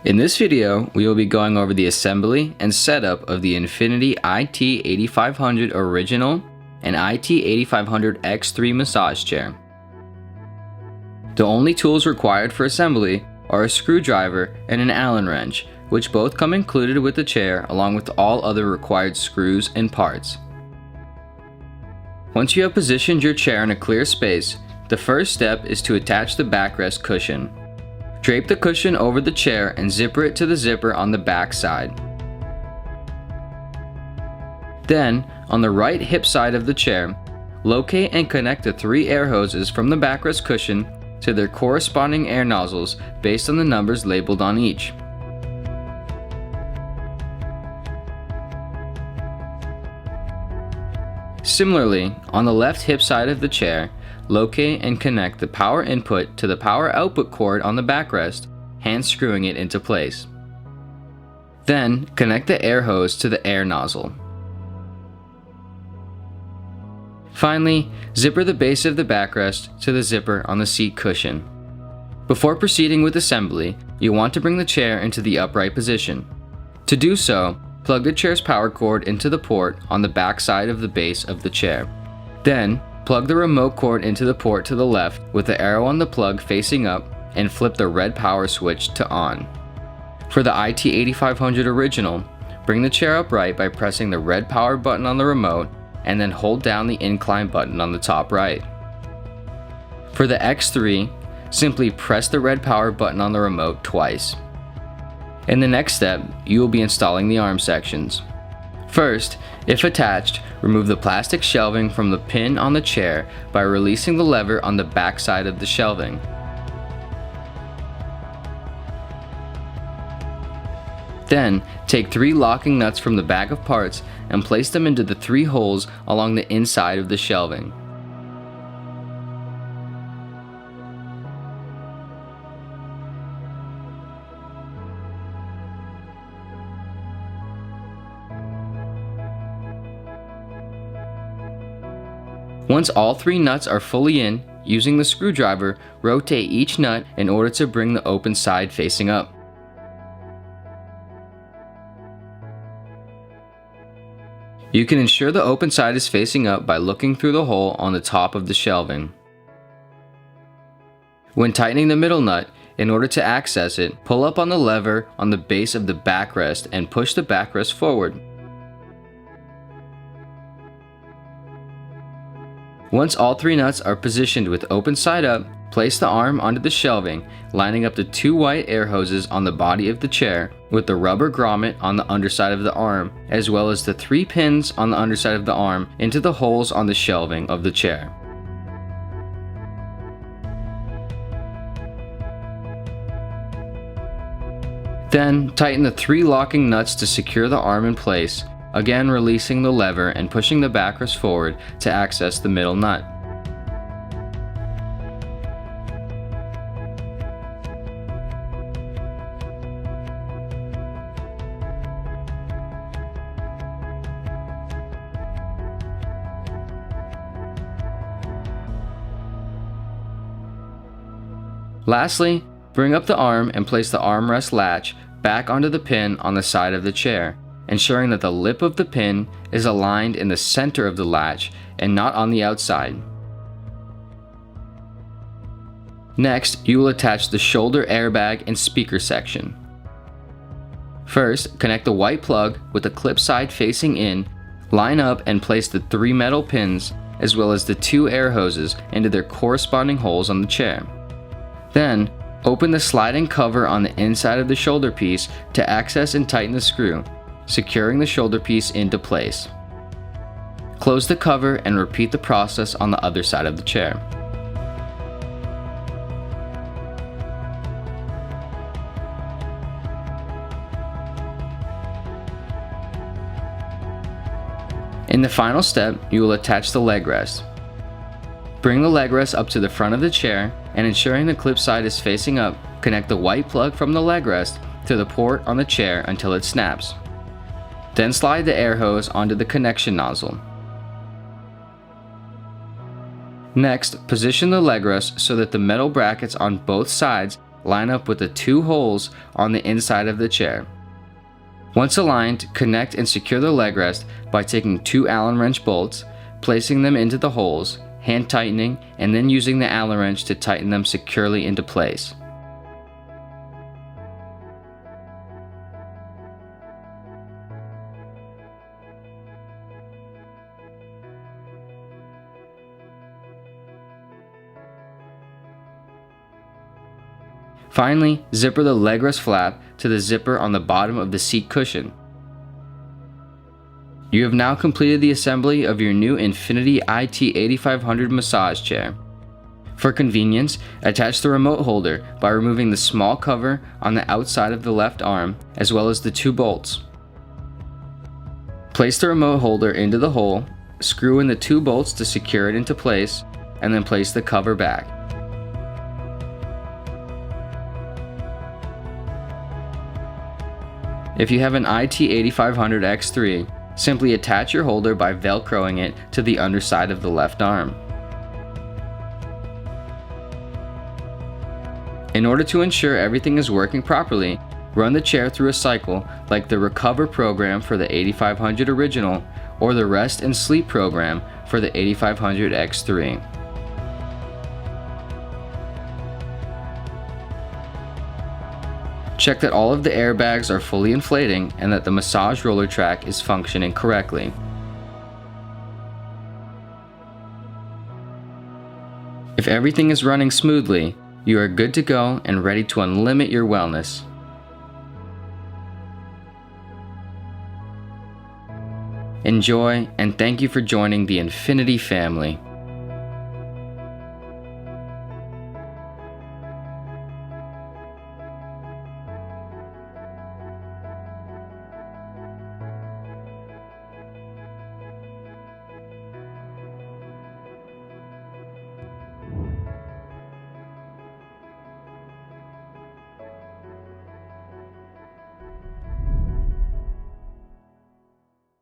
In this video, we will be going over the assembly and setup of the Infinity IT-8500 Original and IT-8500 X3 massage chair. The only tools required for assembly are a screwdriver and an Allen wrench, which both come included with the chair along with all other required screws and parts. Once you have positioned your chair in a clear space, the first step is to attach the backrest cushion. Drape the cushion over the chair and zipper it to the zipper on the back side. Then, on the right hip side of the chair, locate and connect the 3 air hoses from the backrest cushion to their corresponding air nozzles based on the numbers labeled on each. Similarly, on the left hip side of the chair, locate and connect the power input to the power output cord on the backrest, hand screwing it into place. Then, connect the air hose to the air nozzle. Finally, zipper the base of the backrest to the zipper on the seat cushion. Before proceeding with assembly, you want to bring the chair into the upright position. To do so, plug the chair's power cord into the port on the back side of the base of the chair. Then, plug the remote cord into the port to the left with the arrow on the plug facing up and flip the red power switch to on. For the IT-8500 Original, bring the chair upright by pressing the red power button on the remote and then hold down the incline button on the top right. For the X3, simply press the red power button on the remote twice. In the next step, you will be installing the arm sections. First, if attached, remove the plastic shelving from the pin on the chair by releasing the lever on the back side of the shelving. Then, take 3 locking nuts from the bag of parts and place them into the 3 holes along the inside of the shelving. Once all 3 nuts are fully in, using the screwdriver, rotate each nut in order to bring the open side facing up. You can ensure the open side is facing up by looking through the hole on the top of the shelving. When tightening the middle nut, in order to access it, pull up on the lever on the base of the backrest and push the backrest forward. Once all 3 nuts are positioned with open side up, place the arm onto the shelving, lining up the 2 white air hoses on the body of the chair with the rubber grommet on the underside of the arm, as well as the 3 pins on the underside of the arm into the holes on the shelving of the chair. Then, tighten the 3 locking nuts to secure the arm in place, again releasing the lever and pushing the backrest forward to access the middle nut. Lastly, bring up the arm and place the armrest latch back onto the pin on the side of the chair, ensuring that the lip of the pin is aligned in the center of the latch and not on the outside. Next, you will attach the shoulder airbag and speaker section. First, connect the white plug with the clip side facing in, line up and place the 3 metal pins as well as the 2 air hoses into their corresponding holes on the chair. Then, open the sliding cover on the inside of the shoulder piece to access and tighten the screw, securing the shoulder piece into place. Close the cover and repeat the process on the other side of the chair. In the final step, you will attach the leg rest. Bring the leg rest up to the front of the chair and, ensuring the clip side is facing up, connect the white plug from the leg rest to the port on the chair until it snaps. Then slide the air hose onto the connection nozzle. Next, position the leg rest so that the metal brackets on both sides line up with the 2 holes on the inside of the chair. Once aligned, connect and secure the leg rest by taking 2 Allen wrench bolts, placing them into the holes, hand tightening, and then using the Allen wrench to tighten them securely into place. Finally, zipper the leg rest flap to the zipper on the bottom of the seat cushion. You have now completed the assembly of your new Infinity IT-8500 massage chair. For convenience, attach the remote holder by removing the small cover on the outside of the left arm, as well as the 2 bolts. Place the remote holder into the hole, screw in the 2 bolts to secure it into place, and then place the cover back. If you have an IT-8500 X3, simply attach your holder by velcroing it to the underside of the left arm. In order to ensure everything is working properly, run the chair through a cycle like the Recover program for the 8500 original or the Rest and Sleep program for the 8500 X3. Check that all of the airbags are fully inflating and that the massage roller track is functioning correctly. If everything is running smoothly, you are good to go and ready to unlimit your wellness. Enjoy, and thank you for joining the Infinity family.